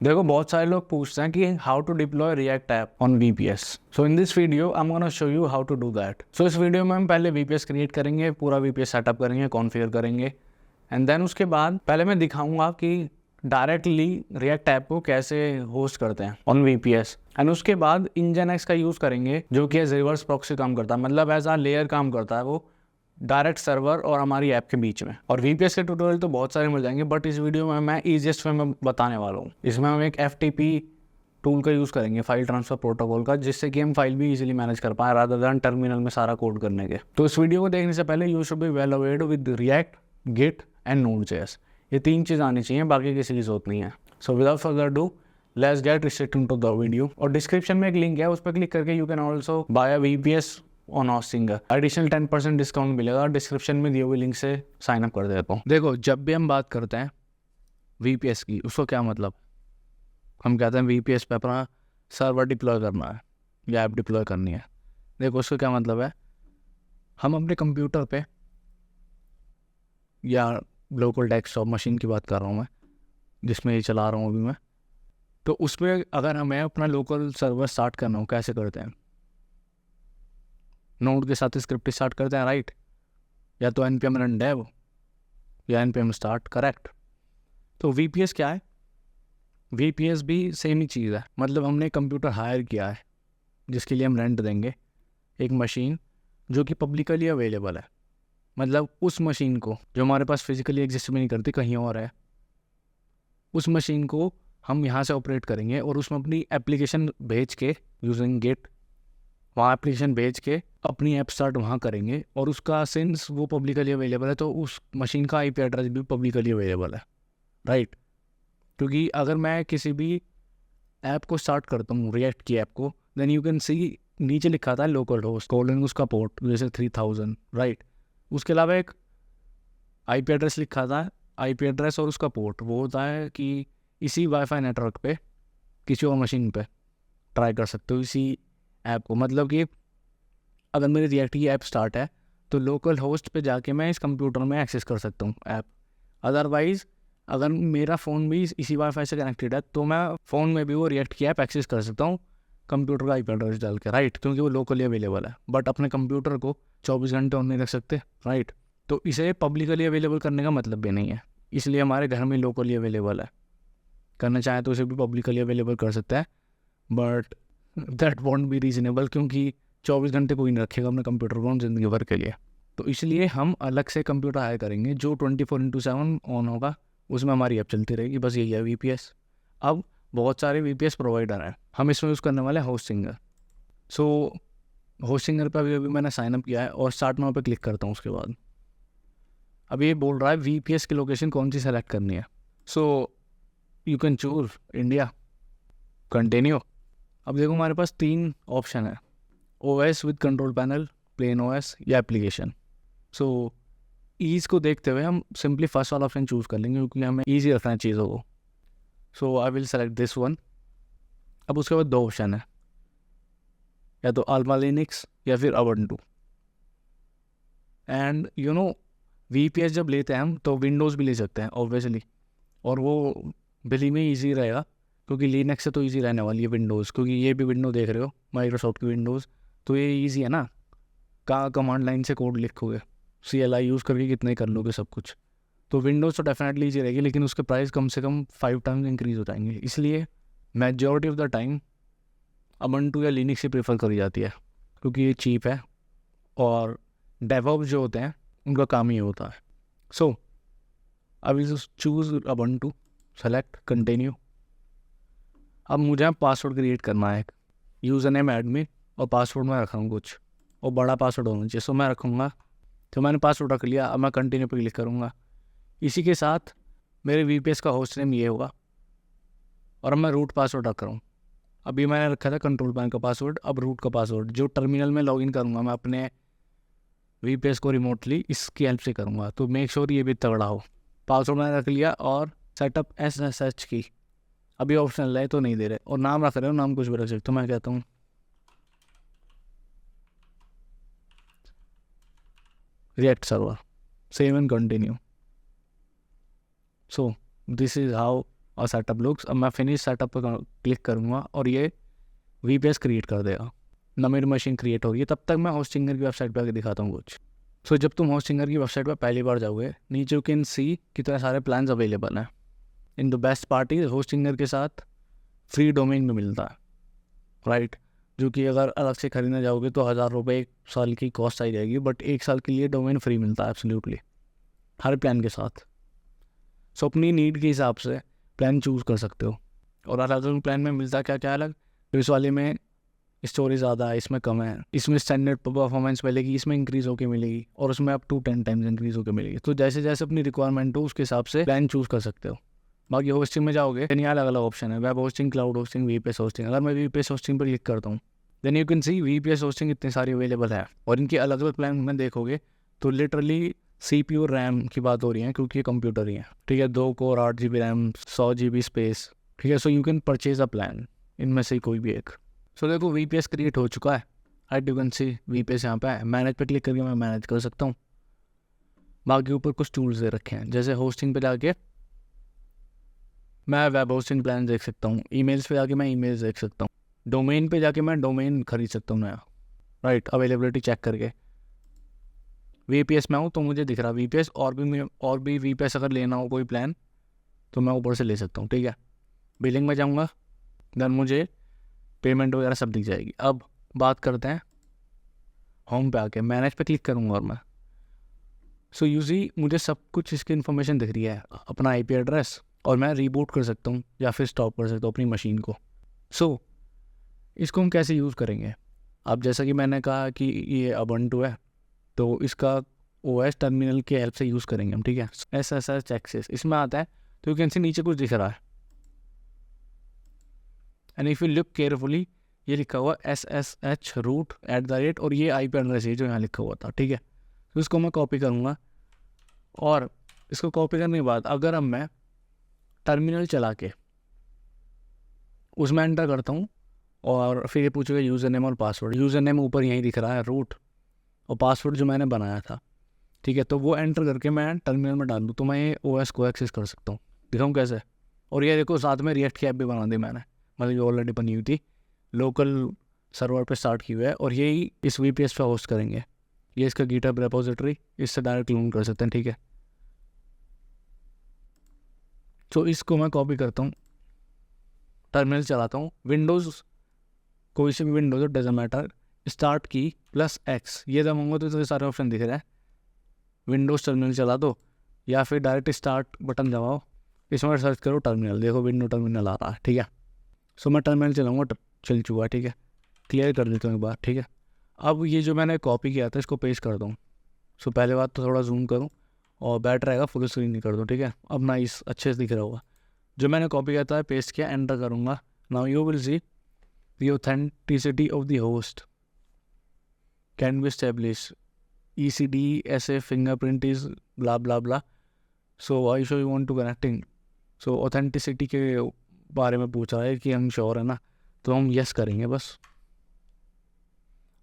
देखो, बहुत सारे लोग पूछते हैं कि how to deploy React app on VPS। So in this video I am gonna show you how to do that. So इस वीडियो में हम पहले VPS क्रिएट करेंगे, पूरा VPS सेटअप करेंगे, कॉन्फ़िगर करेंगे, एंड देन उसके बाद पहले मैं दिखाऊंगा कि डायरेक्टली रिएक्ट ऐप को कैसे होस्ट करते हैं ऑन VPS, एंड उसके बाद Nginx का यूज़ करेंगे जो कि एज रिवर्स प्रॉक्सी काम करता है, मतलब एज आ लेयर काम करता है वो डायरेक्ट सर्वर और हमारी ऐप के बीच में। और VPS के ट्यूटोरियल तो बहुत सारे मिल जाएंगे, बट इस वीडियो में मैं ईजिएस्ट वे में बताने वाला हूँ। इसमें हम एक FTP टूल का यूज़ करेंगे, फाइल ट्रांसफर प्रोटोकॉल का, जिससे कि हम फाइल भी इजीली मैनेज कर पाएँ रादर देन टर्मिनल में सारा कोड करने के। तो इस वीडियो को देखने से पहले you should be well awared with React, Git and Node.js। ये 3 चीज़ आनी चाहिए, बाकी किसी की जरूरत नहीं है। So without further do let's get straight into the video. और डिस्क्रिप्शन में एक लिंक है, उस पर क्लिक करके you can also buy a VPS on hosting. Additional 10% discount मिलेगा, डिस्क्रिप्शन में दिए हुए लिंक से साइन अप कर देता हूँ। देखो, जब भी हम बात करते हैं VPS की, उसको क्या मतलब, हम कहते हैं VPS पे अपना सर्वर डिप्लॉय करना है या ऐप डिप्लॉय करनी है। देखो, उसका क्या मतलब है, हम अपने कंप्यूटर पे या लोकल डेस्कटॉप मशीन की बात कर रहा हूँ मैं, जिसमें ये चला रहा हूँ अभी मैं, तो उसमें अगर हमें अपना लोकल सर्वर स्टार्ट करना हो, कैसे करते हैं, नोड के साथ स्क्रिप्ट स्टार्ट करते हैं, राइट? या तो npm run dev या npm start, करेक्ट? तो VPS क्या है? VPS भी सेम ही चीज़ है, मतलब हमने कंप्यूटर हायर किया है जिसके लिए हम रेंट देंगे एक मशीन जो कि पब्लिकली अवेलेबल है, मतलब उस मशीन को जो हमारे पास फिजिकली एग्जिस्ट भी नहीं करती, कहीं और है, उस मशीन को हम यहाँ से ऑपरेट करेंगे और उसमें अपनी एप्लीकेशन भेज के यूजिंग गिट, वहाँ एप्लीकेशन भेज के अपनी ऐप स्टार्ट वहाँ करेंगे। और उसका सिंस वो पब्लिकली अवेलेबल है तो उस मशीन का IP एड्रेस भी पब्लिकली अवेलेबल है, राइट? क्योंकि अगर मैं किसी भी ऐप को स्टार्ट करता हूँ, रिएक्ट की ऐप को, देन यू कैन सी नीचे लिखा था लोकल होस्ट कोलन उसका पोर्ट जैसे 3000, राइट? उसके अलावा एक IP एड्रेस लिखा था, IP एड्रेस और उसका पोर्ट, वो होता है कि इसी वाईफाई नेटवर्क पे किसी और मशीन पे ट्राई कर सकते हो इसी ऐप को। मतलब कि अगर मेरी रिएक्ट की ऐप स्टार्ट है तो लोकल होस्ट पे जाके मैं इस कंप्यूटर में एक्सेस कर सकता हूँ ऐप। अदरवाइज़ अगर मेरा फ़ोन भी इसी वाईफाई से कनेक्टेड है तो मैं फ़ोन में भी वो रिएक्ट की ऐप एक्सेस कर सकता हूँ कंप्यूटर का IP एड्रेस डाल के, राइट? क्योंकि वो लोकली अवेलेबल है, बट अपने कंप्यूटर को 24 घंटे ऑन नहीं रख सकते, राइट? तो इसे पब्लिकली अवेलेबल करने का मतलब भी नहीं है, इसलिए हमारे घर में लोकली अवेलेबल है। करना चाहे तो उसे भी पब्लिकली अवेलेबल कर सकता है, but that want be reasonable, क्योंकि 24 घंटे कोई नहीं रखेगा अपने कंप्यूटर को ज़िंदगी भर के लिए। तो इसलिए हम अलग से कंप्यूटर हायर करेंगे जो 24/7 ऑन होगा, उसमें हमारी ऐप चलती रहेगी, बस यही है VPS। अब बहुत सारे VPS प्रोवाइडर हैं, हम इसमें यूज़ करने वाले हैं होस्टिंगर। सो होस्टिंगर पर अभी मैंने साइन अप किया है और स्टार्ट नाउ पे क्लिक करता हूँ। उसके बाद अभी ये बोल रहा है VPS की लोकेशन कौन सी सेलेक्ट करनी है। So you can choose India, continue. अब देखो, हमारे पास 3 ऑप्शन है, OS with control panel, plain OS या एप्लीकेशन। सो ईज़ को देखते हुए हम सिंपली फर्स्ट वाला ऑप्शन चूज़ कर लेंगे क्योंकि हमें ईजी रखना है चीज़ों को। So I will select this one. अब उसके बाद 2 ऑप्शन है, या तो अल्मा लिनक्स या फिर Ubuntu. And you know VPS जब लेते हैं हम तो विंडोज़ भी ले सकते हैं ऑब्वियसली, और वो बिली में ईजी रहेगा क्योंकि लिनक्स से तो ईजी रहने वाली है विंडोज़, क्योंकि ये भी विंडो देख रहे हो माइक्रोसॉफ्ट की विंडोज़, तो ये ईजी है ना, कहाँ कमांड लाइन से कोड लिखोगे, CLI यूज़ करके कितना ही कर लोगे सब कुछ। तो विंडोज़ तो डेफिनेटली ईजी रहेगी, लेकिन उसके प्राइस कम से कम 5 टाइम्स इंक्रीज़ हो जाएंगे, इसलिए majority of the time Ubuntu या लिनक्स ही प्रेफर करी जाती है क्योंकि ये चीप है और डेवऑप्स जो होते हैं उनका काम ही होता है। So I will choose Ubuntu, select, continue. अब मुझे पासवर्ड क्रिएट करना है, यूज़र नेम एडमिन, और पासवर्ड मैं रखूँगा कुछ, और बड़ा पासवर्ड होना चाहिए। सो मैं रखूँगा, तो मैंने पासवर्ड रख लिया, अब मैं कंटिन्यू पे क्लिक करूँगा। इसी के साथ मेरे VPS का होस्ट नेम ये होगा और अब मैं रूट पासवर्ड रख रहा हूँ। अभी मैंने रखा था कंट्रोल पैन का पासवर्ड, अब रूट का पासवर्ड जो टर्मिनल में लॉगिन करूँगा मैं अपने VPS को रिमोटली इसकी हेल्प से करूँगा, तो मेक श्योर ये भी तगड़ा हो। पासवर्ड मैंने रख लिया और सेटअप SSH की अभी ऑप्शनल है तो नहीं दे रहे, और नाम रख रहे हो, नाम कुछ भी रख सकते, तो मैं कहता हूँ react server, save and continue. So this is how और सेटअप लुक्स। अब मैं फिनिश सेटअप पर क्लिक करूँगा और ये VPS क्रिएट कर देगा ना, मेरी मशीन क्रिएट होगी। तब तक मैं होस्टिंगर की वेबसाइट पर आके दिखाता हूँ कुछ। सो जब तुम होस्टिंगर की वेबसाइट पर पहली बार जाओगे, नीचे यू कैन सी कितने सारे प्लान्स अवेलेबल हैं। In the best part is Hostinger के साथ फ्री डोमेन भी मिलता है, राइट, जो कि अगर अलग से खरीदने जाओगे तो 1000 रुपये 1 साल की कॉस्ट आई जाएगी, बट 1 साल के लिए डोमेन फ्री मिलता है एब्सोल्युटली हर प्लान के साथ। सो अपनी नीड के हिसाब से प्लान चूज़ कर सकते हो। और अलग अलग प्लान में मिलता क्या क्या अलग, तो इस वाले में स्टोरेज ज़्यादा है, इसमें कम है, इसमें स्टैंडर्ड परफॉर्मेंस मिलेगी, इसमें इंक्रीज़ होकर मिलेगी, और उसमें अप टू 10 टाइम्स इंक्रीज़ होकर मिलेगी। तो जैसे जैसे अपनी रिक्वायरमेंट हो उसके हिसाब से प्लान चूज़ कर सकते हो। बाकी होस्टिंग में जाओगे देन यहाँ अलग अलग ऑप्शन है, web hosting, cloud hosting, VPS hosting. अगर मैं VPS होस्टिंग पर क्लिक करता हूँ then you can see VPS hosting इतनी सारी अवेलेबल है, और इनके अलग अलग प्लान में देखोगे तो लिटरली CPU रैम की बात हो रही है, क्योंकि ये कंप्यूटर ही है, ठीक है। 2 core 8 GB RAM, 100 GB space, ठीक है। So you can purchase a plan, इनमें से कोई भी एक। सो देखो VPS क्रिएट हो चुका है, यू कैन सी VPS यहाँ पे है। मैनेज पे क्लिक करके मैं मैनेज कर सकता हूँ। बाकी ऊपर कुछ टूल्स दे रखे हैं, जैसे होस्टिंग पे जाके मैं वेब होस्टिंग प्लान देख सकता हूँ, ईमेल्स पे जाके मैं ईमेल्स देख सकता हूँ, डोमेन पे जाके मैं डोमेन खरीद सकता हूँ नया, राइट, अवेलेबिलिटी चेक करके। VPS में हूँ तो मुझे दिख रहा VPS, और भी VPS अगर लेना हो कोई प्लान तो मैं ऊपर से ले सकता हूँ, ठीक है। बिलिंग में जाऊँगा देन मुझे पेमेंट वगैरह सब दिख जाएगी। अब बात करते हैं होम पे आके, मैनेज पे क्लिक करूँगा और मैं सो यूजली मुझे सब कुछ इसकी इन्फॉर्मेशन दिख रही है, अपना IP एड्रेस, और मैं रीबूट कर सकता हूँ या फिर स्टॉप कर सकता हूँ अपनी मशीन को। सो इसको हम कैसे यूज़ करेंगे। अब जैसा कि मैंने कहा कि ये Ubuntu है, तो इसका OS टर्मिनल के हेल्प से यूज़ करेंगे हम, ठीक है। SSH एक्सेस इसमें आता है, तो यू कैन सी नीचे कुछ दिख रहा है, and if you look carefully ये लिखा हुआ SSH रूट @ और ये IP एड्रेस है जो यहाँ लिखा हुआ था, ठीक है। तो इसको मैं कॉपी करूँगा, और इसको कॉपी करने के बाद अगर अब मैं टर्मिनल चला के उसमें एंटर करता हूँ, और फिर ये पूछेगा यूज़र नेम और पासवर्ड। यूज़र नेम ऊपर यहीं दिख रहा है रूट, और पासवर्ड जो मैंने बनाया था, ठीक है। तो वो एंटर करके मैं टर्मिनल में डाल दूँ तो मैं ये OS को एक्सेस कर सकता हूँ। दिखाऊँ कैसे। और ये देखो साथ में रिएक्ट की ऐप भी बना दी मैंने, मतलब ये ऑलरेडी बनी हुई थी, लोकल सर्वर पे स्टार्ट की हुई है, और यही इस VPS पे होस्ट करेंगे। ये इसका गिटहब रेपोजिटरी, इससे डायरेक्ट लोन कर सकते हैं, ठीक है। तो इसको मैं कॉपी करता हूँ, टर्मिनल चलाता हूँ, विंडोज़ कोई से भी विंडोज़ डजंट मैटर, स्टार्ट की +X ये दबाऊंगा तो सारे ऑप्शन दिख रहे हैं। विंडोज़ टर्मिनल चला दो या फिर डायरेक्ट स्टार्ट बटन दबाओ, इसमें सर्च करो टर्मिनल, देखो विंडो टर्मिनल आ रहा है, ठीक है। सो मैं टर्मिनल चलाऊँगा, चल चुका है, ठीक है। क्लियर कर देता हूँ एक बार, ठीक है। अब ये जो मैंने कॉपी किया था इसको पेस्ट कर दूँ। सो पहले बात तो थोड़ा जूम करूँ और बेटर रहेगा फुल स्क्रीन नहीं कर दूँ, ठीक है। अब नाइस अच्छे से दिख रहा होगा। जो मैंने कॉपी किया था पेस्ट किया, एंटर करूँगा। Now you will see the authenticity of the host can be establish, ECD ऐसे fingerprint is blah blah blah, so I show you want to connecting. सो ऑथेंटिसिटी के बारे में पूछ रहा है कि हम श्योर है ना, तो हम यस करेंगे बस।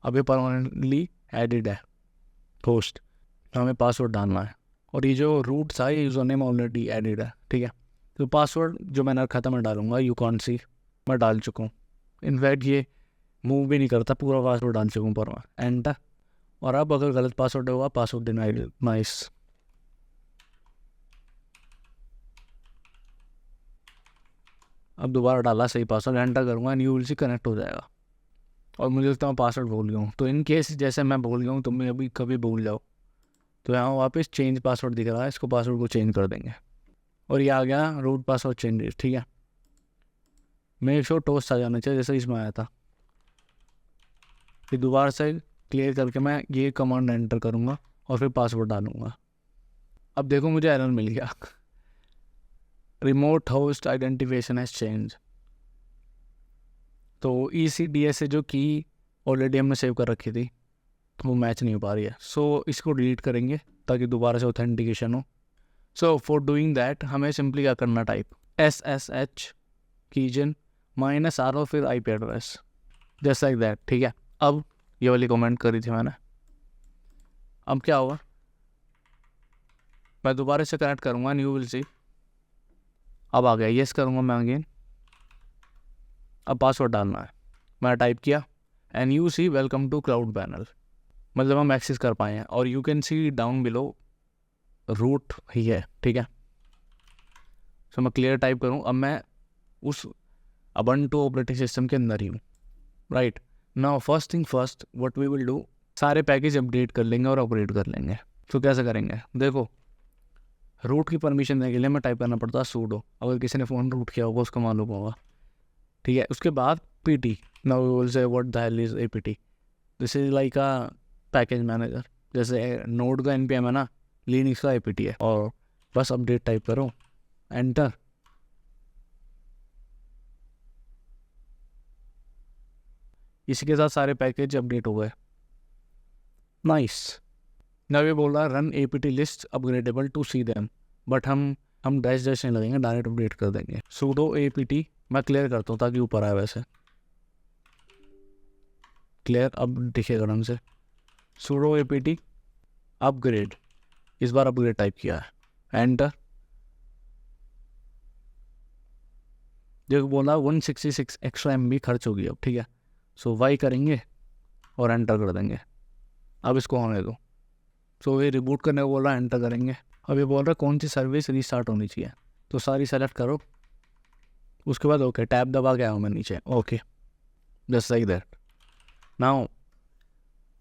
अब ये परमानेंटली एडिड है होस्ट, तो हमें पासवर्ड डालना है, और ये जो रूट था ये यूज़र नेम ऑलरेडी एडिड है, ठीक है। तो पासवर्ड जो मैंने रखा था मैं डालूंगा, यू कांट सी मैं डाल चुका हूँ। इनफैक्ट ये मूव भी नहीं करता, पूरा पासवर्ड डाल चुका हूँ पर मैं, एंटर। और अब अगर गलत पासवर्ड होगा पासवर्ड डिनाइड, नाइस। अब दोबारा डाला सही पासवर्ड, एंटर करूँगा and you will C connect हो जाएगा। और मुझे लगता है मैं पासवर्ड भूल गया हूँ, तो इन केस जैसे मैं भूल गया हूँ तुम अभी कभी भूल जाओ तो यहाँ वापस चेंज पासवर्ड दिख रहा है, इसको पासवर्ड को चेंज कर देंगे, और ये आ गया रूट पासवर्ड चेंज, ठीक है। मेक श्योर टोस्ट आ जाना चाहिए जैसे इसमें आया था। फिर दोबारा से क्लियर करके मैं ये कमांड एंटर करूँगा और फिर पासवर्ड डालूँगा। अब देखो मुझे एरर मिल गया, remote host identification has change. तो ECDS से जो की ऑलरेडी हमने सेव कर रखी थी तो वो मैच नहीं हो पा रही है, सो इसको डिलीट करेंगे ताकि दोबारा से ऑथेंटिकेशन हो। सो फॉर डूइंग दैट हमें सिंपली क्या करना, टाइप SSH कीजन -R फिर IP address, just like that, ठीक है। अब ये वाली कमेंट करी थी मैंने, अब क्या होगा, मैं दोबारा से कनेक्ट करूँगा, यू विल सी अब आ गया, येस करूँगा मैं अगेन। अब पासवर्ड डालना है, मैंने टाइप किया and you see welcome to cloud panel, मतलब हम एक्सेस कर पाए हैं। और you can see down below root ही है, ठीक है। सो मैं क्लियर टाइप करूँ, अब मैं उस Ubuntu ऑपरेटिंग सिस्टम के अंदर ही हूँ, right. Now first thing first, what we will do, सारे पैकेज अपडेट कर लेंगे और ऑपरेट कर लेंगे। तो कैसे करेंगे, देखो रूट की परमिशन देने के लिए मैं टाइप करना पड़ता है सूडो, अगर किसी ने फ़ोन रूट किया होगा उसको मालूम होगा, ठीक है। उसके बाद pt, now we will see what the hell is apt, this is like a package manager, जैसे नोड का npm है ना, लिनक्स का apt है। और बस अपडेट टाइप करो, एंटर। इसी के साथ सारे पैकेज अपडेट हो गए, नाइस। नाउ ये बोल रहा है run apt list upgradable to see them, but हम डैश नहीं लगेंगे, डायरेक्ट अपडेट कर देंगे। सूडो apt, मैं क्लियर करता हूँ ताकि ऊपर आए, वैसे क्लियर अब दिखेगा ढंग से। सूडो apt अपग्रेड, इस बार अपग्रेड टाइप किया है, एंटर। देखो बोला 166 एक्स्ट्रा MB खर्च होगी अब, ठीक है। सो वाई करेंगे और एंटर कर देंगे। अब इसको होने दो। सो ये रिबूट करने को बोल रहा है, एंटर करेंगे। अब ये बोल रहा है कौन सी सर्विस रीस्टार्ट होनी चाहिए, तो सारी सेलेक्ट करो, उसके बाद ओके टैब दबा के आओ मैं नीचे, okay just like that. Now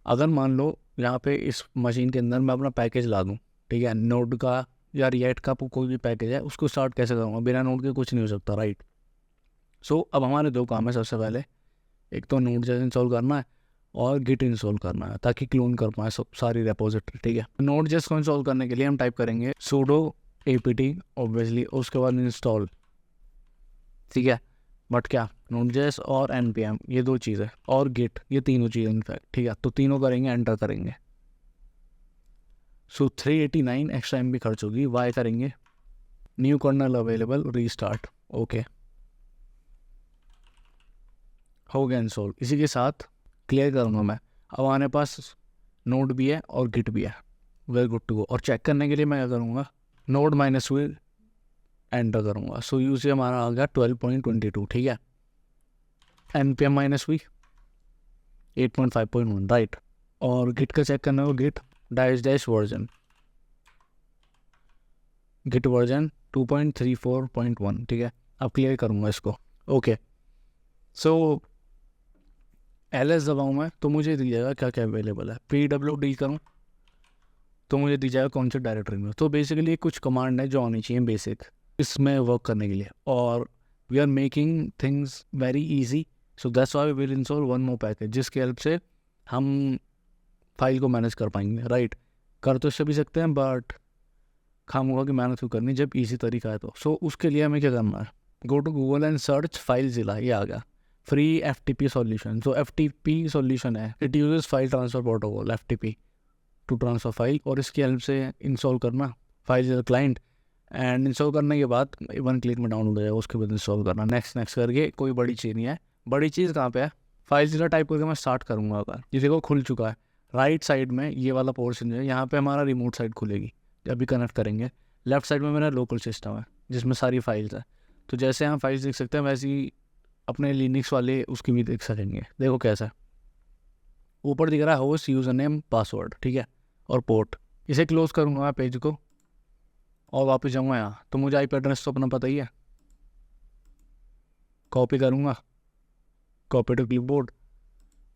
अगर मान लो यहाँ पे इस मशीन के अंदर मैं अपना पैकेज ला दूँ, ठीक है, नोड का या रिएक्ट का कोई भी पैकेज है, उसको स्टार्ट कैसे करूँगा, बिना नोड के कुछ नहीं हो सकता, राइट। सो अब हमारे दो काम है, सबसे पहले एक तो नोड जेस इंस्टॉल करना है और गिट इंस्टॉल करना है, ताकि क्लोन कर पाए सारी रेपोजिटरी, ठीक है। नोड जेस को इंस्टॉल करने के लिए हम टाइप करेंगे सूडो apt ऑब्वियसली, उसके बाद इंस्टॉल, ठीक है। बट क्या, नोड जेस और npm ये दो चीज़ें और गिट, ये तीनों चीज़ें इनफैक्ट, ठीक है। तो तीनों करेंगे, एंटर करेंगे। सो 389 एक्स्ट्रा MB खर्च होगी, वाई करेंगे, new kernel available, restart, okay हो गया इंस्टॉल। इसी के साथ क्लियर करूँगा मैं, अब हमारे पास नोड भी है और गिट भी है, वेरी गुड टू गो। और चेक करने के लिए मैं क्या करूँगा, नोड -v एंटर करूँगा। सो यूज हमारा आ गया 12.22, ठीक है। npm -v 8.5.1, right. और गिट का चेक करना होगा, git dash version, git version 2.34.1, ठीक है। अब क्लियर करूँगा इसको, ओके। सो ls दबाऊँ मैं तो मुझे दी जाएगा क्या क्या अवेलेबल है, pwd करूँ तो मुझे दी जाएगा कौन सी डायरेक्टरी में। तो बेसिकली कुछ कमांड है जो आनी चाहिए बेसिक इसमें वर्क करने के लिए, और we are making things very easy. So that's why we will install one more package, जिसकी हेल्प से हम फाइल को मैनेज कर पाएंगे, राइट। कर तो इससे भी सकते हैं, बट खाम होगा कि मेहनत क्यों करनी जब ईजी तरीका है तो। सो उसके लिए हमें क्या करना है, go to Google and search FileZilla, ये आ गया फ्री FTP सॉल्यूशन। जो FTP सॉल्यूशन है, it uses file transfer protocol FTP to transfer file, और इसकी हेल्प से इंस्टॉल करना फाइल क्लाइंट, एंड इंस्टॉल करने के बाद 1 क्लिक में डाउनलोड हो जाएगा, उसके बाद इंस्टॉल करना, नेक्स्ट करके। कोई बड़ी चीज़ नहीं है। बड़ी चीज़ कहाँ पे है, फाइलज़िला टाइप करके मैं स्टार्ट करूँगा, अगर ये देखो खुल चुका है। राइट साइड में ये वाला पोर्शन जो है, यहाँ पे हमारा रिमोट साइड खुलेगी जब भी कनेक्ट करेंगे। लेफ्ट साइड में मेरा लोकल सिस्टम है जिसमें सारी फाइल्स है। तो जैसे हम फाइल्स देख सकते हैं, वैसे ही अपने लिनक्स वाले उसकी भी देख सकेंगे। देखो कैसा, ऊपर दिख रहा है होस्ट, यूज़र नेम, पासवर्ड, ठीक है, और पोर्ट। इसे क्लोज करूँगा मैं पेज को और वापस जाऊँगा यहाँ, तो मुझे IP एड्रेस तो अपना पता ही है, कॉपी करूँगा, कॉपी टू क्लिपबोर्ड,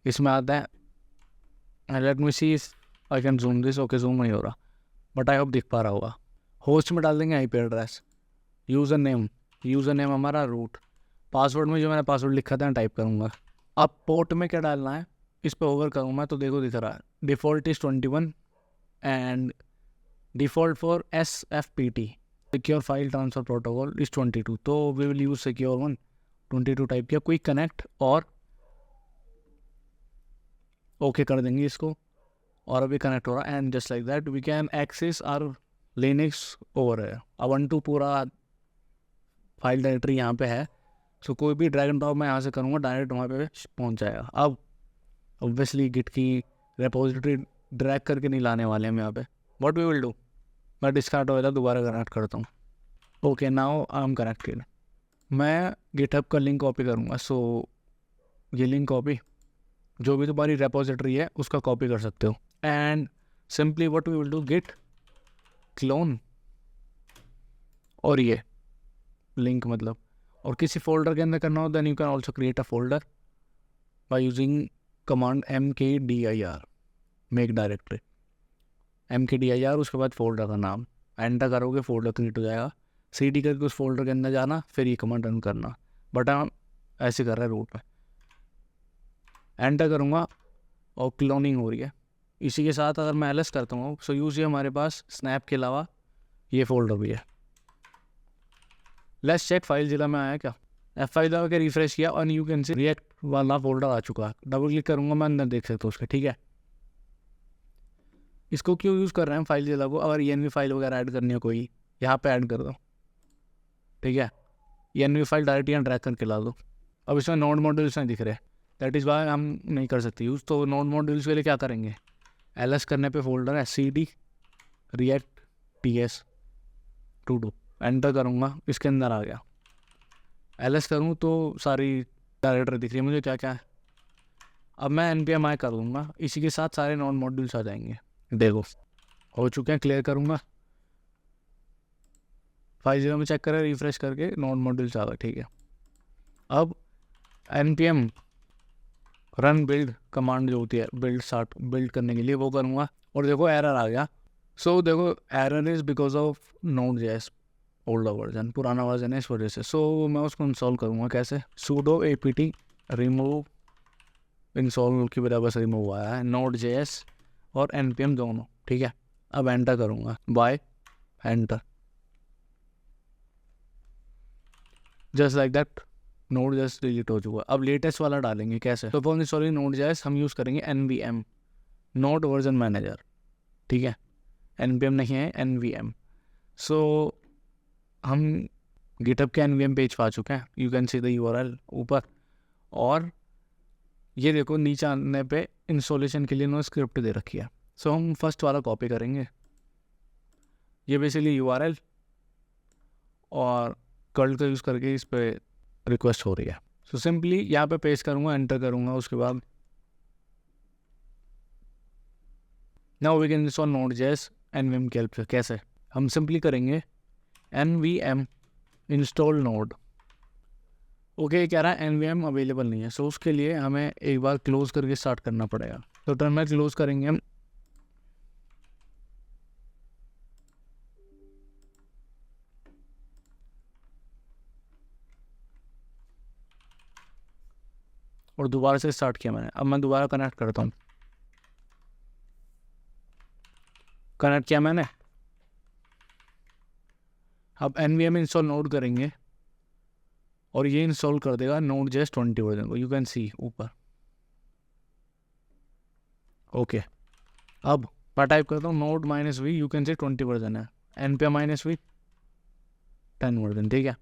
इसमें आता है, let me see I can zoom this, okay zoom नहीं हो रहा, बट आई होप दिख पा रहा होगा। होस्ट में डाल देंगे IP एड्रेस, यूज़र नेम हमारा रूट, पासवर्ड में जो मैंने पासवर्ड लिखा था टाइप करूँगा। अब पोर्ट में क्या डालना है, इस पर ओवर करूँगा तो देखो दिख रहा है, default is 21 and default for SFPT secure file transfer protocol is 22, तो we will use secure 1। 22 type किया, क्विक कनेक्ट और ओके कर देंगे इसको, और अभी कनेक्ट हो रहा है, and just like that we can access our Linux over है। Ubuntu पूरा फाइल डायरेक्टरी यहाँ पे है। सो कोई भी ड्रैग एंड ड्रॉप मैं यहाँ से करूँगा, डायरेक्ट वहाँ पे पहुँच जाएगा। अब ऑब्वियसली गिट की रेपोजिटरी ड्रैग करके नहीं लाने वाले हम यहाँ पे। व्हाट वी विल डू, मैं डिस्कार्ड हो जाता, दोबारा कनेक्ट करता हूँ। Okay, now I am connected. मैं गिटहब का लिंक कॉपी करूँगा। सो ये लिंक कॉपी, जो भी तुम्हारी रेपोजिटरी है उसका कॉपी कर सकते हो। And simply what we will do, git clone, और ये लिंक मतलब, और किसी फोल्डर के अंदर करना हो then you can also create a folder by using command mkdir, make directory, mkdir, उसके बाद फोल्डर का नाम एंटर करोगे, फोल्डर क्रिएट हो जाएगा। cd करके उस फोल्डर के अंदर जाना, फिर ये कमांड रन करना। बट हम ऐसे कर रहे हैं रूट में, एंटर करूँगा और क्लोनिंग हो रही है। इसी के साथ अगर मैं ls करता हूँ, सो यूज हमारे पास स्नैप के अलावा ये फोल्डर भी है। लेट्स चेक फाइल जिला में आया क्या। F5 दबा के रिफ्रेश किया और यू कैन सी रिएक्ट वाला फोल्डर आ चुका है। डबल क्लिक करूँगा मैं, अंदर देख सकते हो उसके, ठीक है। इसको क्यों यूज़ कर रहे हैं फाइल जिला को, अगर env फाइल वगैरह ऐड करनी है कोई, यहाँ पे ऐड कर दो, ठीक है। env फाइल डायरेक्ट यहाँ ड्रैग करके ला दो। अब इसमें नोड मॉड्यूल्स नहीं दिख रहे, दैट इज़ वाई हम नहीं कर सकते यूज़। तो नोड मॉड्यूल्स के लिए क्या करेंगे, ls करने पे फोल्डर है cd react ts to do, enter करूँगा, इसके अंदर आ गया। ls करूँ तो सारी डायरेक्टरी दिख रही है मुझे क्या क्या है। अब मैं npm i कर दूँगा, इसी के साथ सारे नोड मॉड्यूल्स आ जाएंगे। देखो हो चुके हैं, क्लियर करूँगा, फाइल जीरो में चेक करें, रिफ्रेश करके नोड मॉड्यूल्स आ गए, ठीक है। अब npm रन बिल्ड कमांड जो होती है बिल्ड करने के लिए, वो करूँगा, और देखो एरर आ गया। सो देखो error is because of Node.js older version, पुराना वर्जन है इस वजह से। सो मैं उसको इंस्टॉल करूँगा कैसे, sudo apt रिमूव, इंस्टॉल की बराबर से रिमूव आया है Node.js और npm दोनों, ठीक है। अब एंटर करूँगा, by enter, just like that Node.js delete हो चुका। अब लेटेस्ट वाला डालेंगे कैसे, तो फॉर इंस्टॉलिंग Node.js हम यूज़ करेंगे nvm, नोड वर्जन मैनेजर, ठीक है। npm नहीं है, nvm। सो हम गिटहब के nvm पेज पे आ चुके हैं, you can see the URL ऊपर, और ये देखो नीचे आने पे इंस्टॉलेशन के लिए उन्होंने स्क्रिप्ट दे रखी है। सो हम फर्स्ट वाला कॉपी करेंगे, ये बेसिकली URL और कर्ल का यूज़ करके इस पर रिक्वेस्ट हो रही है। सो सिंपली यहाँ पे पेस्ट करूँगा, एंटर करूँगा, उसके बाद now we can install Node.js nvm की हेल्प से। कैसे, हम सिंपली करेंगे nvm इंस्टॉल नोड। ओके, कह रहा है nvm अवेलेबल नहीं है, सो उसके लिए हमें एक बार क्लोज करके स्टार्ट करना पड़ेगा। तो टर्मिनल क्लोज करेंगे हम, और दोबारा से स्टार्ट किया मैंने। अब मैं दोबारा कनेक्ट करता हूँ, कनेक्ट किया मैंने। अब nvm इंस्टॉल नोड करेंगे और ये इंस्टॉल कर देगा Node.js 20 वर्जन को, यू कैन सी ऊपर। ओके, अब मैं टाइप करता हूँ node-v, you can C 20 version है, npm-v 10 वर्जन, ठीक है।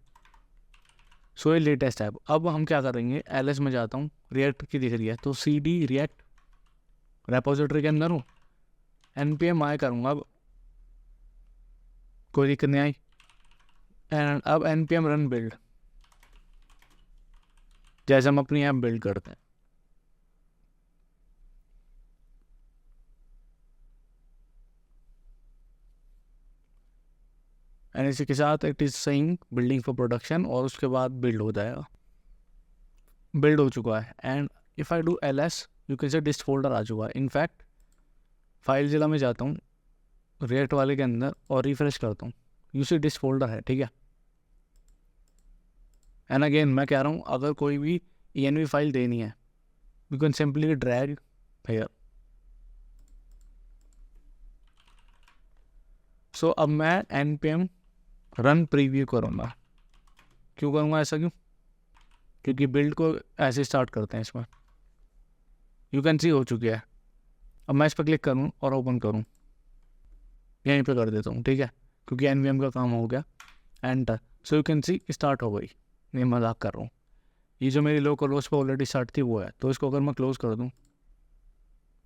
सो ये लेटेस्ट है। अब हम क्या करेंगे, ls में जाता हूँ, रिएक्ट की दिख रही है तो cd react रेपोजिटरी के अंदर हूँ, npm i करूँगा, अब कोई दिक्कत नहीं आई। एंड अब npm रन बिल्ड, जैसे हम अपनी ऐप बिल्ड करते हैं। एंड इसी के साथ it is saying building for production, और उसके बाद बिल्ड हो जाएगा, बिल्ड हो चुका है। And if I do ls, you can say डिस्ट folder आ चुका है। इनफैक्ट फाइल जिला में जाता हूँ रिएक्ट वाले के अंदर और रिफ्रेश करता हूँ, यू सी डिस्ट फोल्डर है, ठीक है। एंड अगेन मैं कह रहा हूँ, अगर कोई भी env फाइल देनी है, you can simply drag here. So अब मैं npm रन प्रीव्यू करूँगा। क्यों करूँगा ऐसा, क्यों, क्योंकि बिल्ड को ऐसे स्टार्ट करते हैं इसमें। यू कैन सी हो चुकी है। अब मैं इस पर क्लिक करूँ और ओपन करूँ, यहीं पे कर देता हूँ, ठीक है, क्योंकि nvm का काम हो गया, enter. So you can C start हो गई। नहीं, मजाक कर रहा हूँ, ये जो मेरी लोकल होस्ट पे ऑलरेडी स्टार्ट थी वो है। तो इसको अगर मैं क्लोज़ कर दूँ,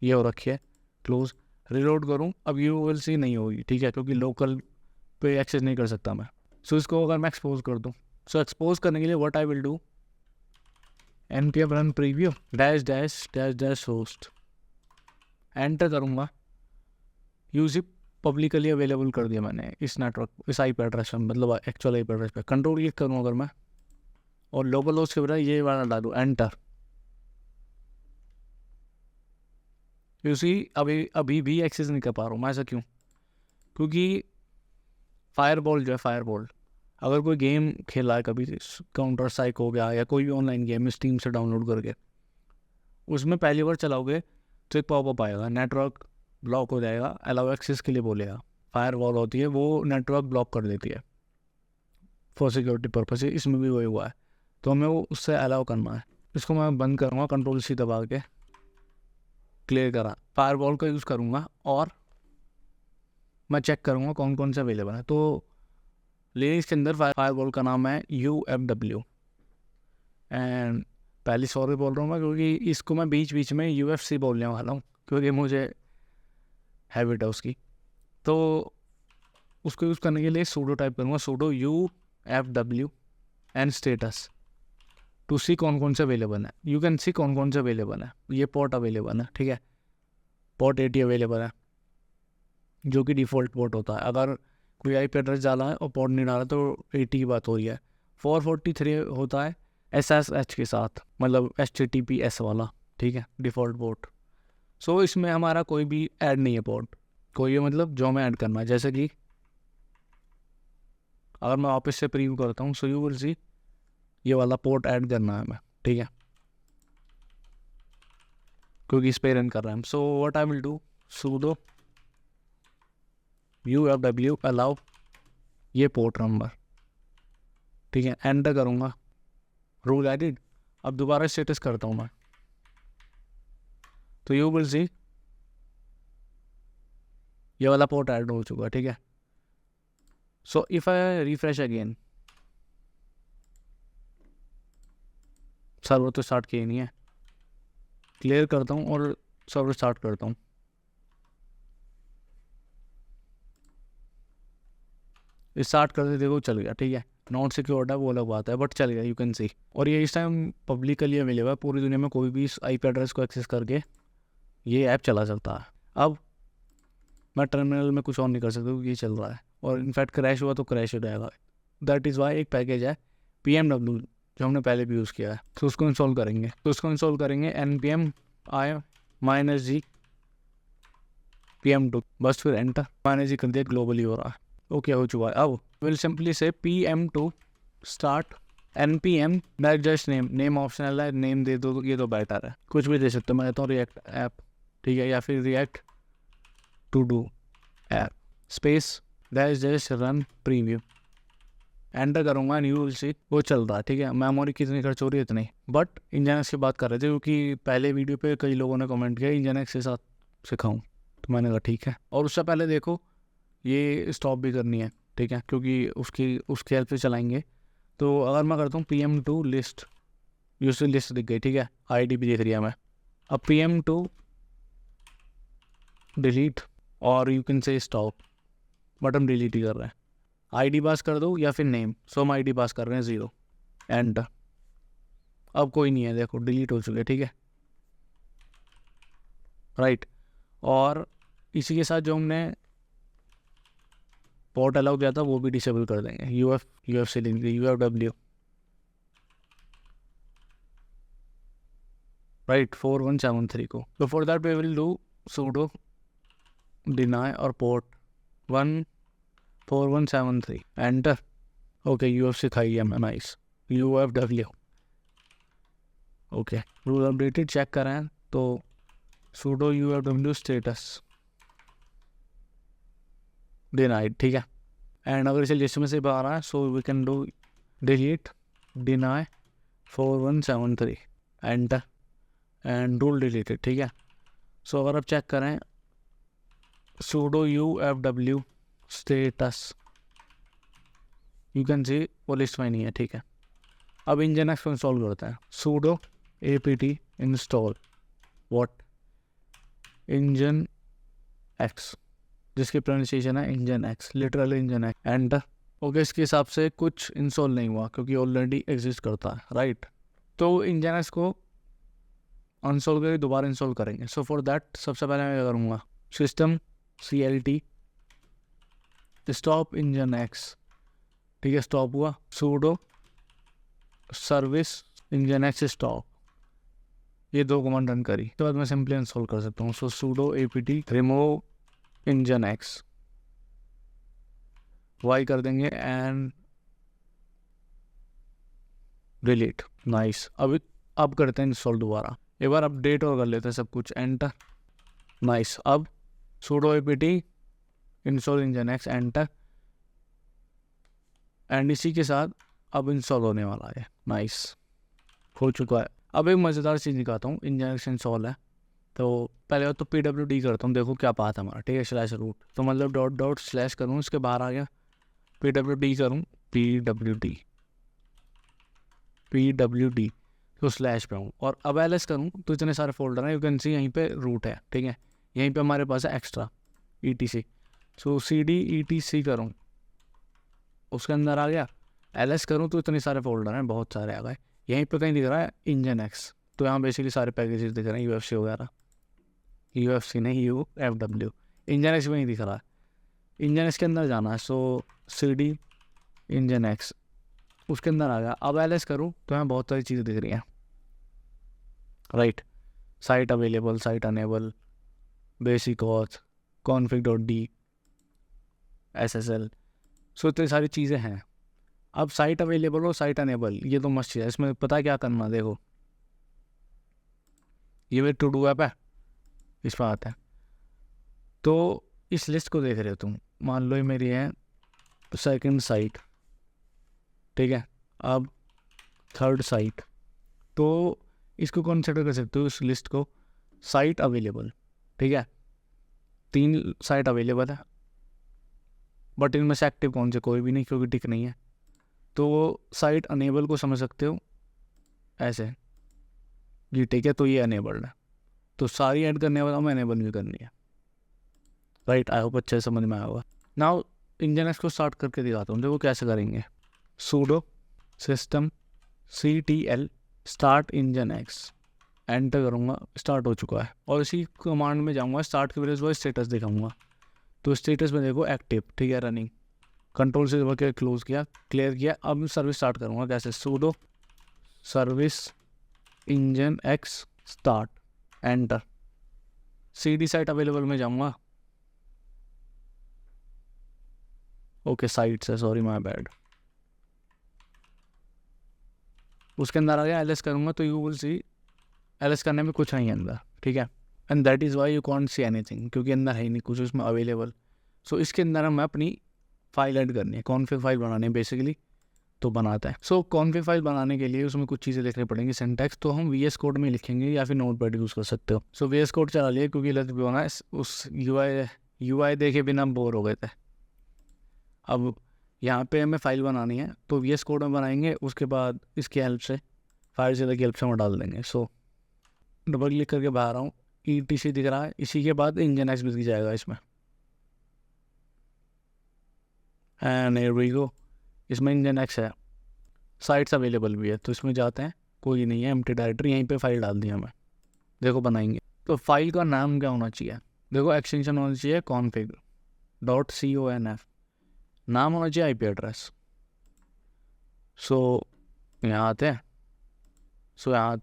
ये हो रखी है क्लोज, रिलोड करूँ, अब यू विल सी नहीं होगी, ठीक है, क्योंकि लोकल पे एक्सेस नहीं कर सकता मैं। सो इसको अगर मैं एक्सपोज कर दूँ, सो एक्सपोज करने के लिए what I will do, npm run preview dash dash dash dash host, enter करूँगा। यूजिप पब्लिकली अवेलेबल कर दिया मैंने इस नेटवर्क, इस आईपी एड्रेस में, मतलब एक्चुअल आईपी एड्रेस पे। कंट्रोल क्लिक करूँ अगर मैं और लोकल होस्ट के बजाय ये वाला डालूँ, एंटर। यूसी अभी भी एक्सेस नहीं कर पा रहा हूँ मैं। ऐसा क्यों? क्योंकि फायरबॉल जो है, फायरबॉल अगर कोई गेम खेला है कभी, काउंटर स्ट्राइक हो गया या कोई भी ऑनलाइन गेम स्टीम से डाउनलोड करके, उसमें पहली बार चलाओगे तो एक पॉपअप आएगा, नेटवर्क ब्लॉक हो जाएगा, अलाउ एक्सेस के लिए बोलेगा। फायरवॉल होती है वो नेटवर्क ब्लॉक कर देती है फॉर सिक्योरिटी पर्पज। इसमें भी वही हुआ है, तो हमें वो उससे अलाउ करना है। इसको मैं बंद करूँगा, कंट्रोल सी दबा के क्लियर करा, फायरवॉल का यूज़ करूँगा और मैं चेक करूँगा कौन कौन सा अवेलेबल है। तो लिनक्स के अंदर फायरवॉल का नाम है UFW। एंड पहले सॉरी बोल रहा हूँ मैं, क्योंकि इसको मैं बीच बीच में UFC बोलने वाला हूँ, क्योंकि मुझे हैबिट है उसकी। तो उसको यूज़ करने के लिए सूडो टाइप करूँगा, sudo UFW and status to see कौन कौन से अवेलेबल है। यू कैन सी कौन कौन से अवेलेबल है। ये पोर्ट अवेलेबल है, ठीक है, पोर्ट 80 अवेलेबल है जो कि डिफ़ॉल्ट पोर्ट होता है। अगर कोई आईपी एड्रेस डाला है और पोर्ट नहीं डाला तो 80 की बात हो रही है। 443 होता है SSH के साथ, मतलब HTTPS वाला, ठीक है, डिफ़ॉल्ट पोर्ट। सो इसमें हमारा कोई भी ऐड नहीं है पोर्ट, कोई भी मतलब जो हमें ऐड करना है। जैसे कि अगर मैं वापस से प्रीव्यू करता हूँ, सो यू विल सी ये वाला पोर्ट ऐड करना है हमें, ठीक है, क्योंकि इस पे रन कर रहा है। So what I will do, sudo UFW allow ये पोर्ट नंबर, ठीक है, एंटर करूँगा, रूल एडिट। अब दोबारा स्टेटस करता हूँ मैं, तो यू विल सी ये वाला पोर्ट ऐड हो चुका है, ठीक है। So if I refresh again, server तो स्टार्ट किया नहीं है, क्लियर करता हूँ और सर्वर स्टार्ट करता हूँ। स्टार्ट करते देखो चल गया, ठीक है, नॉट सिक्योर्ड है वो अलग बात है, बट चल गया, यू कैन सी। और ये इस टाइम पब्लिकली अवेलेबल है पूरी दुनिया में, कोई भी इस आईपी एड्रेस को एक्सेस करके ये ऐप चला सकता है। अब मैं टर्मिनल में कुछ और नहीं कर सकता क्योंकि ये चल रहा है, और इनफैक्ट क्रैश हुआ तो क्रैश हो जाएगा। दैट इज़ वाई एक पैकेज है PMW जो हमने पहले भी यूज़ किया है, तो उसको इंस्टॉल करेंगे। तो उसको इंस्टॉल करेंगे npm -g PM2, बस फिर एंटर, -g कर दिया, ग्लोबली हो रहा है, ओके हो चुका है। अब विल सिंपली से PM2 start npm just name optional है, नेम दे दो, ये तो बेटर है, कुछ भी दे सकते हो। मैं कहता हूँ रिएक्ट ऐप, ठीक है, या फिर react to do app space dash run preview, enter करूँगा एंड यू विल सी वो चल रहा है, ठीक है। मेमोरी कितनी खर्च हो रही है इतनी, बट इंजन की बात कर रहे थे क्योंकि पहले वीडियो पे कई लोगों ने कमेंट किया इंजन के साथ सिखाऊं, तो मैंने कहा ठीक है। और उससे पहले देखो ये स्टॉप भी करनी है, ठीक है, क्योंकि उसकी हेल्प से चलाएंगे। तो अगर मैं करता हूँ PM2 लिस्ट, यूजर लिस्ट दिख गई, ठीक है, ID भी देख रही है मैं। अब PM2 डिलीट और you can say stop, but हम डिलीट ही कर रहे हैं। ID पास कर दो या फिर नेम, सो हम ID पास कर रहे हैं 0, एंटर। अब कोई नहीं है, देखो डिलीट हो चुके, ठीक है, राइट। और इसी के साथ जो हमने पोर्ट अलाउ किया था वो भी डिसेबल कर देंगे, UF से लिंक UFW, राइट, 4173 को। तो for that we will do sudo deny और पोर्ट 4173, एंटर, ओके। UF सिखाई है मैं, nice, UFW, okay. Rule updated check करें तो sudo UFW स्टेटस डिनाइड, ठीक है। एंड अगर इसे लिस्ट में से बाहर आए, so we can do delete deny 4173, enter, and rule deleted, ठीक है। सो अगर आप चेक करें sudo UFW status, you can see वो लिस्ट में नहीं है, ठीक है। अब nginx को इंस्टॉल करते हैं, sudo apt install what nginx, जिसकी प्रोनाउंसिएशन है nginx, literally nginx, enter, okay, इसके हिसाब से कुछ इंस्टॉल नहीं हुआ क्योंकि ऑलरेडी एग्जिस्ट करता है, राइट। तो Nginx को अनइंस्टॉल करके दोबारा इंस्टॉल करेंगे। सो फॉर दैट सबसे पहले मैं क्या करूँगा, सिस्टम CLT स्टॉप Nginx, ठीक है, स्टॉप हुआ, सूडो सर्विस Nginx स्टॉप, ये 2 कमांड रन करी, तो बाद मैं सिंपली इंस्टॉल कर सकता हूँ। So sudo apt remove Nginx, Y कर देंगे एंड डिलीट, नाइस। अब करते हैं इंस्टॉल दोबारा, एक बार अपडेट और कर लेते हैं सब कुछ, एंटर, नाइस। अब pseudo apt install Nginx, enter, and इसी के साथ अब इंस्टॉल होने वाला है, नाइस, हो चुका है। अब एक मज़ेदार चीज़ दिखाता हूँ, Nginx इंस्टॉल है, तो पहले तो pwd करता हूँ, देखो क्या पाथ है हमारा, ठीक है, स्लैश रूट, तो मतलब डॉट डॉट स्लैश करूँ, इसके बाहर आ गया, pwd करूँ, pwd तो स्लैश पे हूँ, और अब ls करूँ तो इतने सारे फोल्डर हैं, यू कैन सी, यहीं पे रूट है, ठीक है, यहीं पे हमारे पास है एक्स्ट्रा etc, सो cd etc करूँ, उसके अंदर आ गया, ls करूँ तो इतने सारे फोल्डर हैं, बहुत सारे आ गए, यहीं पे कहीं दिख रहा है Nginx, तो यहाँ बेसिकली सारे पैकेजेस दिख रहे हैं, UFC वगैरह, UFC नहीं, UFW, Nginx में ही दिख रहा है, Nginx के अंदर जाना है, सो cd Nginx, उसके अंदर आ गया। अब ls करूँ तो यहाँ बहुत सारी चीज़ें दिख रही हैं, right, site available, site enable, basic auth, config.d, SSL, so इतनी सारी चीज़ें हैं। अब साइट अवेलेबल और साइट अनेबल, ये तो मस्त चीज़ है, इसमें पता है क्या करना, देखो ये मेरी टू डू ऐप है, इस पर आता है, तो इस लिस्ट को देख रहे हो तुम, मान लो ये मेरी है सेकंड साइट, ठीक है, अब थर्ड साइट, तो इसको कंसिडर कर सकते हो इस लिस्ट को साइट अवेलेबल, ठीक है, 3 साइट अवेलेबल है, बट इनमें से एक्टिव कौन से, कोई भी नहीं, क्योंकि टिक नहीं है, तो साइट अनेबल को समझ सकते हो ऐसे, जी ठीक है, तो ये अनेबल्ड है, तो सारी ऐड करने वाला हमें अनेबल भी करनी है, राइट। आई होप अच्छे से समझ में आया होगा। नाउ Nginx को स्टार्ट करके दिखाता हूँ, देखो कैसे करेंगे, pseudo system ctl start Nginx, enter करूँगा, स्टार्ट हो चुका है, और इसी कमांड में जाऊँगा, स्टार्ट के वजह से स्टेटस दिखाऊंगा, तो स्टेटस में देखो एक्टिव, ठीक है, रनिंग, कंट्रोल से दबा के क्लोज किया, क्लियर किया। अब सर्विस स्टार्ट करूँगा, कैसे, pseudo service Nginx start, enter, cd site available में जाऊँगा, ओके साइट्स है, सॉरी माय बैड, उसके अंदर आ गया, ls करूँगा तो यू विल सी ls करने में कुछ नहीं है अंदर, ठीक है, and that is why you can't see anything, क्योंकि अंदर है ही नहीं कुछ उसमें अवेलेबल। सो इसके अंदर हमें अपनी फाइल ऐड करनी है, कॉन्फिग फाइल बनानी है बेसिकली, तो बनाता है। सो कॉन्फिग फाइल बनाने के लिए उसमें कुछ चीज़ें लिखनी पड़ेंगी, सिंटैक्स तो हम VS कोड में लिखेंगे या फिर नोटपैड यूज़ कर सकते हो। सो VS कोड चला लिया, क्योंकि लेट्स बी ऑनेस्ट उस UI देखे बिना हम बोर हो गए थे। अब यहाँ पे हमें फाइल बनानी है, तो VS कोड में बनाएंगे, उसके बाद इसकी हेल्प से, फाइल से की हेल्प से हम डाल देंगे। सो डबल क्लिक करके बाहर आऊँ, ETC दिख रहा है, इसी के बाद Nginx भी दिख जाएगा इसमें, एंड हियर वी गो, इसमें Nginx है, साइट्स अवेलेबल भी है, तो इसमें जाते हैं, कोई नहीं है, एम्प्टी डायरेक्टरी, यहीं पे फाइल डाल दी हमें, देखो बनाएंगे। तो फाइल का नाम क्या होना चाहिए, देखो एक्सटेंशन होना चाहिए config.conf, नाम होना चाहिए IP एड्रेस। सो यहाँ आते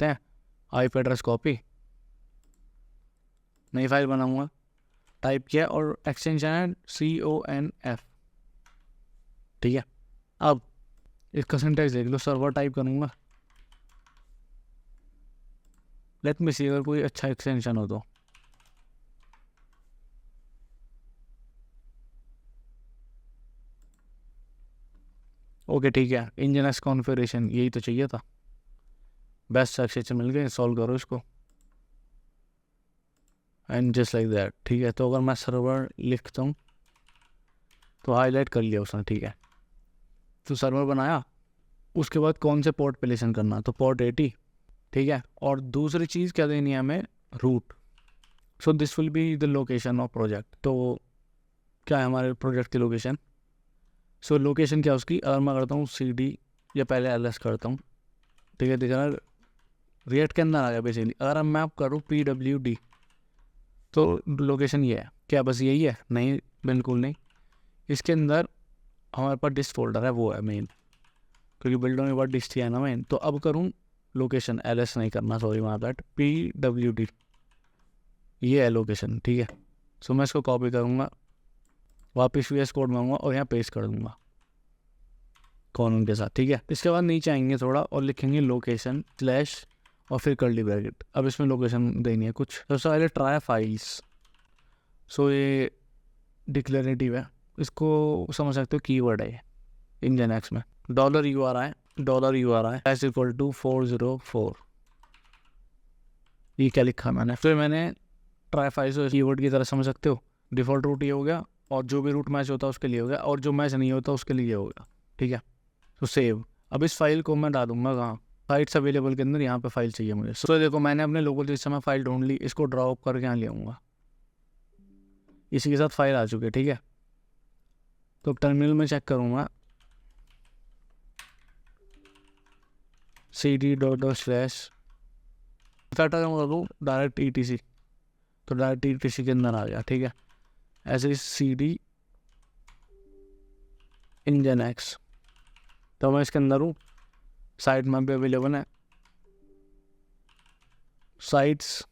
हैं, IP एड्रेस कॉपी, नई फाइल बनाऊँगा, टाइप किया, और एक्सटेंशन है conf, ठीक है। अब इसका सिंटैक्स देख लो, सर्वर टाइप करूँगा, लेट मी सी अगर कोई अच्छा एक्सटेंशन हो तो, ओके ठीक है, Nginx कॉन्फ़िगरेशन, यही तो चाहिए था, बेस्ट एक्सटेंशन मिल गए, इंस्टॉल करो इसको, एंड जस्ट लाइक दैट, ठीक है। तो अगर मैं सर्वर लिखता हूँ तो हाईलाइट कर लिया उसने, ठीक है, तो सर्वर बनाया, उसके बाद कौन से पोर्ट पे लिसन करना, तो पोर्ट 80, ठीक है, और दूसरी चीज़ क्या देनी है हमें, root. So this will be the location of project, तो क्या है हमारे प्रोजेक्ट की लोकेशन, सो लोकेशन क्या उसकी, अगर मैं करता हूँ CD या पहले LS करता हूँ, ठीक है, दिख रहा है रिएक्ट के अंदर आ गया बेसिकली। अगर मैं आप करूँ PWD तो लोकेशन ये है। क्या बस यही है? नहीं, बिल्कुल नहीं। इसके अंदर हमारे पास डिस्ट फोल्डर है, वो है मेन, क्योंकि बिल्डर में बाद डिस्ट है ना मेन। तो अब करूँ लोकेशन, LS नहीं करना, सॉरी माय बैड, PWD, ये है लोकेशन, ठीक है। सो मैं इसको कॉपी करूँगा, वापस VS कोड मांगूंगा और यहाँ पेस्ट कर दूँगा कॉलन के साथ, ठीक है। इसके बाद नीचे आएंगे थोड़ा और लिखेंगे लोकेशन स्लैश और फिर कर्ली ब्रैकेट। अब इसमें लोकेशन देनी है कुछ। सबसे पहले ट्राई फाइल्स, सो ये डिक्लेरेटिव है, इसको समझ सकते हो कीवर्ड है इंजन में। $URI एस इक्वल टू 404, ये क्या लिखा मैंने। फिर मैंने ट्राई फाइल्स कीवर्ड की तरह समझ सकते हो। डिफ़ॉल्ट रूट ये हो गया, और जो भी रूट मैच होता है उसके लिए हो गया, और जो मैच नहीं होता उसके लिए हो गया, ठीक है। तो सेव। अब इस फाइल को मैं डालूंगा कहाँ, साइट्स अवेलेबल के अंदर, यहाँ पे फाइल चाहिए मुझे। तो देखो मैंने अपने लोकल सिस्टम में फाइल ढूंढ ली, इसको ड्रॉप करके यहाँ ले आऊँगा, इसी के साथ फाइल आ चुकी है, ठीक है। तो टर्मिनल में चेक करूँगा cd./, डायरेक्ट ETC, तो डायरेक्ट ETC के अंदर आ गया, ठीक है। ऐसे CD Nginx, तो मैं इसके अंदर हूँ, साइट में भी अवेलेबल है, साइट्स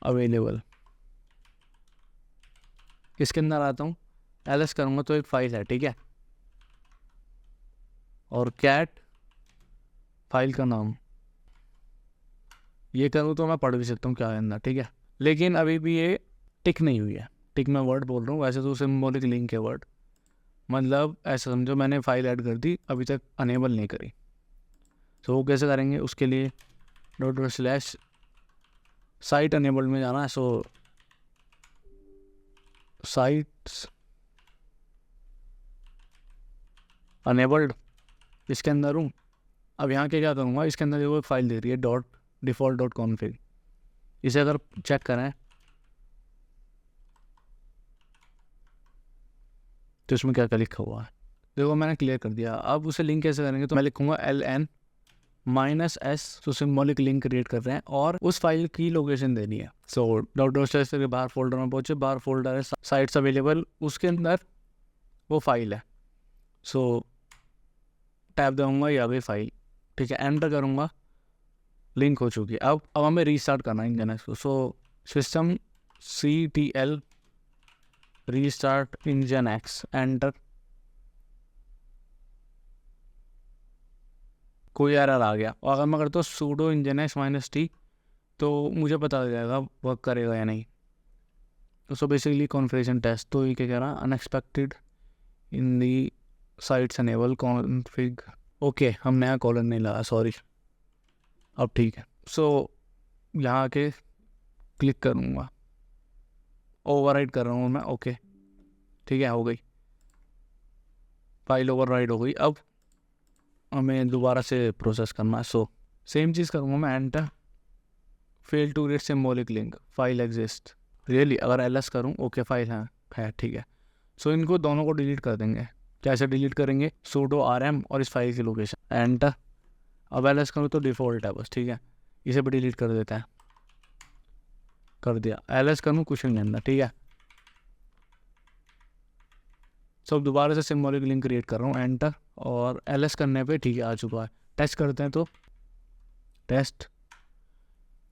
अवेलेबल, इसके अंदर आता हूँ, LS करूँगा तो एक फाइल है, ठीक है। और कैट फाइल का नाम, ये करूँ तो मैं पढ़ भी सकता हूँ क्या है अंदर, ठीक है। लेकिन अभी भी ये टिक नहीं हुई है, टिक मैं वर्ड बोल रहा हूँ, वैसे तो सिंबॉलिक लिंक है वर्ड, मतलब ऐसा समझो मैंने फाइल ऐड कर दी, अभी तक अनेबल नहीं करी। तो वो कैसे करेंगे, उसके लिए ./ साइट अनेबल्ड में जाना है। सो साइट्स अनेबल्ड, इसके अंदर हूँ। अब यहाँ के क्या करूँगा, इसके अंदर वो एक फाइल दे रही है .default.config, इसे अगर चेक करें तो इसमें क्या क्या लिखा हुआ है, देखो मैंने क्लियर कर दिया। अब उसे लिंक कैसे करेंगे, तो मैं लिखूँगा LN-S, तो सिंबॉलिक लिंक क्रिएट कर रहे हैं और उस फाइल की लोकेशन देनी है। सो ./ के बाहर फोल्डर में पहुँचे, बाहर फोल्डर है साइट्स अवेलेबल, उसके अंदर वो फाइल है। सो टैब दूँगा, ये आ गई फाइल, ठीक है। एंटर करूँगा, लिंक हो चुकी है। अब हमें रीस्टार्ट करना है इंजन को। So system CTL restart Nginx, enter. कोई एरर आ गया, और अगर मैं करता हूँ sudo nginx -t तो मुझे पता लग जाएगा वर्क करेगा या नहीं। तो सो बेसिकली कॉन्फ़िगरेशन टेस्ट, तो ये क्या कह रहा है, unexpected in the sites enable config, okay हम नया कॉलर नहीं लगा, सॉरी, अब ठीक है। सो यहाँ के क्लिक करूँगा, ओवरराइड कर रहा हूँ मैं, ओके ठीक है, हो गई फाइल ओवरराइड हो गई। अब हमें दोबारा से प्रोसेस करना है। सो सेम चीज़ करूँगा मैं, enter, fail to read symbolic link, file exist really, अगर LS करूँ ओके फाइल है ठीक है। सो इनको दोनों को डिलीट कर देंगे। कैसे डिलीट करेंगे, sudo rm और इस फाइल की लोकेशन, एंटर। अब LS करूँ तो डिफ़ॉल्ट है बस, ठीक है, इसे भी डिलीट कर देते हैं, कर दिया। LS करूँ कुछ नहीं अंदर, ठीक है। सब दोबारा से सिंबॉलिक लिंक क्रिएट कर रहा हूँ, एंटर, और LS करने पे ठीक है आ चुका है। टेस्ट करते हैं, तो test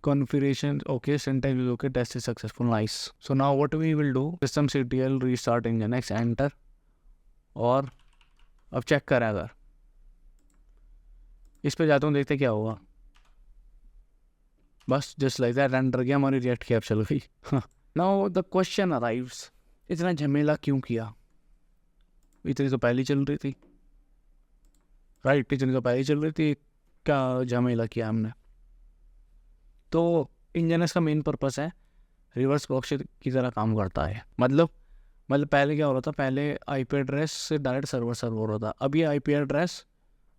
configuration okay, syntax is okay, test is successful, nice. So now what we will do, systemctl restart nginx, enter, और अब चेक करें, अगर इस पे जाता हूँ देखते क्या होगा, बस जस्ट लाइक दैट रेंडर किया, हमारी रिएक्ट की ऐप चल गई। नाउ द क्वेश्चन अराइव्स, इतना झमेला क्यों किया, इतनी तो पहले चल रही थी, राइट, इतनी तो पहले चल रही थी, क्या झमेला किया हमने। तो Nginx का मेन पर्पस है रिवर्स प्रॉक्सी की तरह काम करता है। मतलब पहले क्या हो रहा था, पहले IP एड्रेस से डायरेक्ट सर्वर हो रहा था। अब ये IP एड्रेस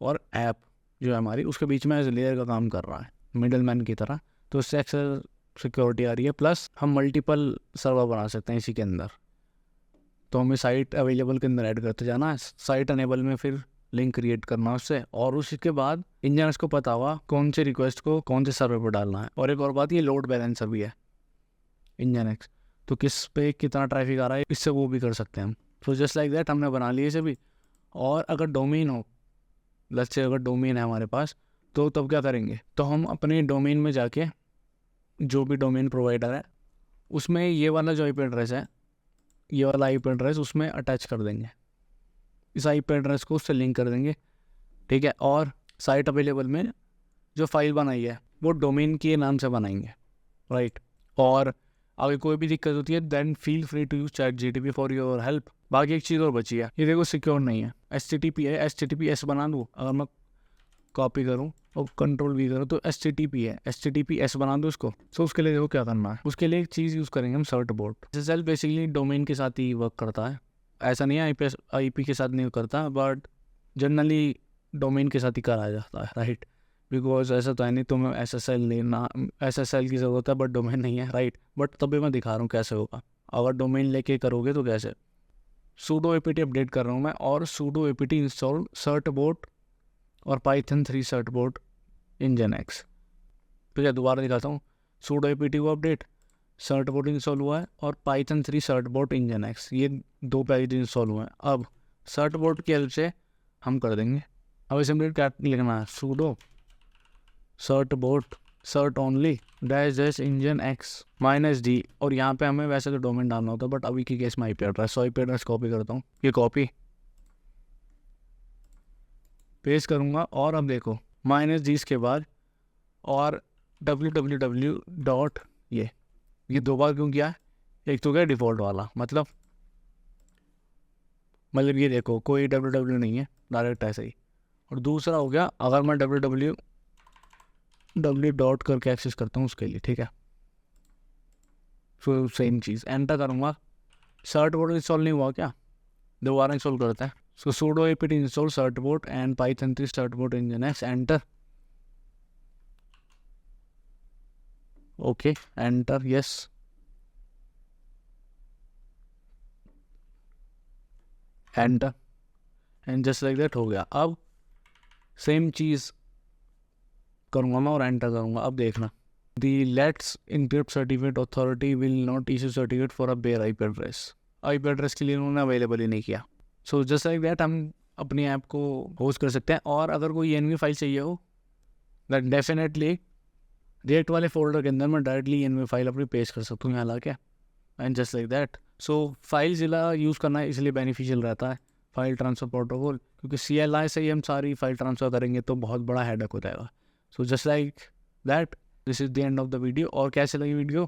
और ऐप जो है हमारी, उसके बीच में एज लेयर का काम कर रहा है, मिडल मैन की तरह। तो इससे एक्सेस सिक्योरिटी आ रही है, प्लस हम मल्टीपल सर्वर बना सकते हैं इसी के अंदर। तो हमें साइट अवेलेबल के अंदर ऐड करते जाना है, साइट अनेबल में फिर लिंक क्रिएट करना उससे, और उसके बाद इंजन को पता हुआ कौन से रिक्वेस्ट को कौन से सर्वर पर डालना है। और एक और बात, ये लोड बैलेंसर भी है इंजन, तो किस पे कितना ट्रैफिक आ रहा है इससे वो भी कर सकते हैं हम। सो जस्ट लाइक दैट हमने बना लिए इसे भी। और अगर डोमेन हो, लेट्स से अगर डोमेन है हमारे पास, तो तब क्या करेंगे, तो हम अपने डोमेन में जाके जो भी डोमेन प्रोवाइडर है उसमें ये वाला जो IP एड्रेस है, ये वाला IP एड्रेस उसमें अटैच कर देंगे, इस IP एड्रेस को उससे लिंक कर देंगे, ठीक है। और साइट अवेलेबल में जो फाइल बनाई है वो डोमेन के नाम से बनाएंगे, राइट। और अगर कोई भी दिक्कत होती है then feel free to use ChatGPT for your help. बाकी एक चीज़ और बची है, ये देखो सिक्योर नहीं है, HTTP है, HTTPS बना दूँ, अगर मैं कॉपी करूँ और Ctrl+V करूँ तो HTTP है, HTTPS बना दूँ उसको। सो उसके लिए देखो क्या करना है, उसके लिए एक चीज़ यूज़ करेंगे हम, सर्टबोट। SSL बेसिकली डोमेन के साथ ही वर्क करता है, ऐसा नहीं है IP के साथ नहीं करता, बट जनरली डोमेन के साथ ही करा जाता है, राइट। बिकॉज ऐसा तो है नहीं तुम्हें SSL की ज़रूरत है बट डोमेन नहीं है, राइट। बट तभी मैं दिखा रहा हूँ कैसे होगा, अगर डोमेन लेके करोगे तो कैसे। sudo apt अपडेट कर रहा हूँ मैं, और sudo apt इंस्टॉल सर्टबोट और Python 3 सर्टबोट nginx। तो क्या दोबारा दिखाता हूँ, sudo apt को अपडेट, सर्टबोट इंस्टॉल हुआ है और Python 3 सर्टबोट nginx, ये 2 पैकेज इंस्टॉल हुए हैं। अब सर्टबोट की हेल्प से हम कर देंगे। अब इसे हमने क्या लिखना है, sudo certbot cert only --- nginx -d, और यहाँ पे हमें वैसे तो डोमेन डालना होता है बट अभी के केस में IP एड्रेस कॉपी करता हूँ, ये कॉपी पेस्ट करूँगा। और अब देखो -d के बाद और www. ये 2 बार क्यों किया है, एक तो क्या डिफ़ॉल्ट वाला, मतलब ये देखो कोई www नहीं है, डायरेक्ट ऐसे ही। और दूसरा हो गया अगर मैं www. करके एक्सेस करता हूँ उसके लिए, ठीक है। सो सेम चीज़ एंटर करूँगा, सर्टबोट इंस्टॉल नहीं हुआ क्या, दोबारा इंस्टॉल करता है। So sudo apt install certbot and Python 3 certbot nginx, enter, okay enter, yes, enter, and just like that हो गया। अब सेम चीज़ करूँगा मैं और एंटर करूँगा। अब देखना, the let's encrypt certificate authority will not issue certificate for a bare IP address के लिए उन्होंने अवेलेबल ही नहीं किया। सो जस्ट लाइक दैट हम अपनी ऐप को होस्ट कर सकते हैं। और अगर कोई env फाइल चाहिए हो दैट डेफिनेटली रिएक्ट वाले फोल्डर के अंदर मैं डायरेक्टली env फाइल अपनी पेस्ट कर सकता हूँ यहाँ ला के, and just like that. So FileZilla use करना इसलिए बेनिफिशियल रहता है, फाइल ट्रांसफ़र प्रोटोकॉल, क्योंकि CLI से ही हम सारी फाइल ट्रांसफ़र करेंगे तो बहुत बड़ा हेडेक हो जाएगा। So just like that, this is the end of the video. और कैसे लगी वीडियो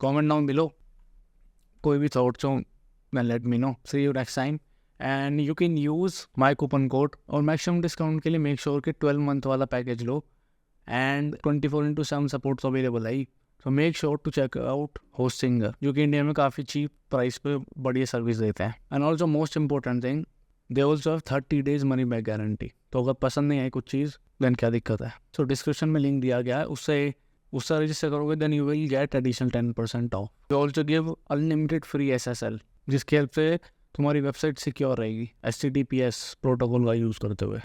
कमेंट डाउन बिलो, कोई भी थॉट्स हो then let me know. See you next time and you can use my coupon code और maximum discount के लिए make sure कि 12 मंथ वाला पैकेज लो एंड 24/7 सपोर्ट्स अवेलेबल है। तो make sure to check out Hostinger, जो कि इंडिया में काफ़ी चीप प्राइस पे बढ़िया सर्विस देते हैं। And also most important thing, they also have 30 days money back guarantee. तो अगर पसंद नहीं आई कुछ चीज़ देन क्या दिक्कत है। सो डिस्क्रिप्शन में लिंक दिया गया है, उससे रजिस्टर करोगे then you will get additional 10% off. We also give unlimited free SSL, जिसकी हेल्प से तुम्हारी वेबसाइट सिक्योर रहेगी HTTPS प्रोटोकॉल का यूज़ करते हुए।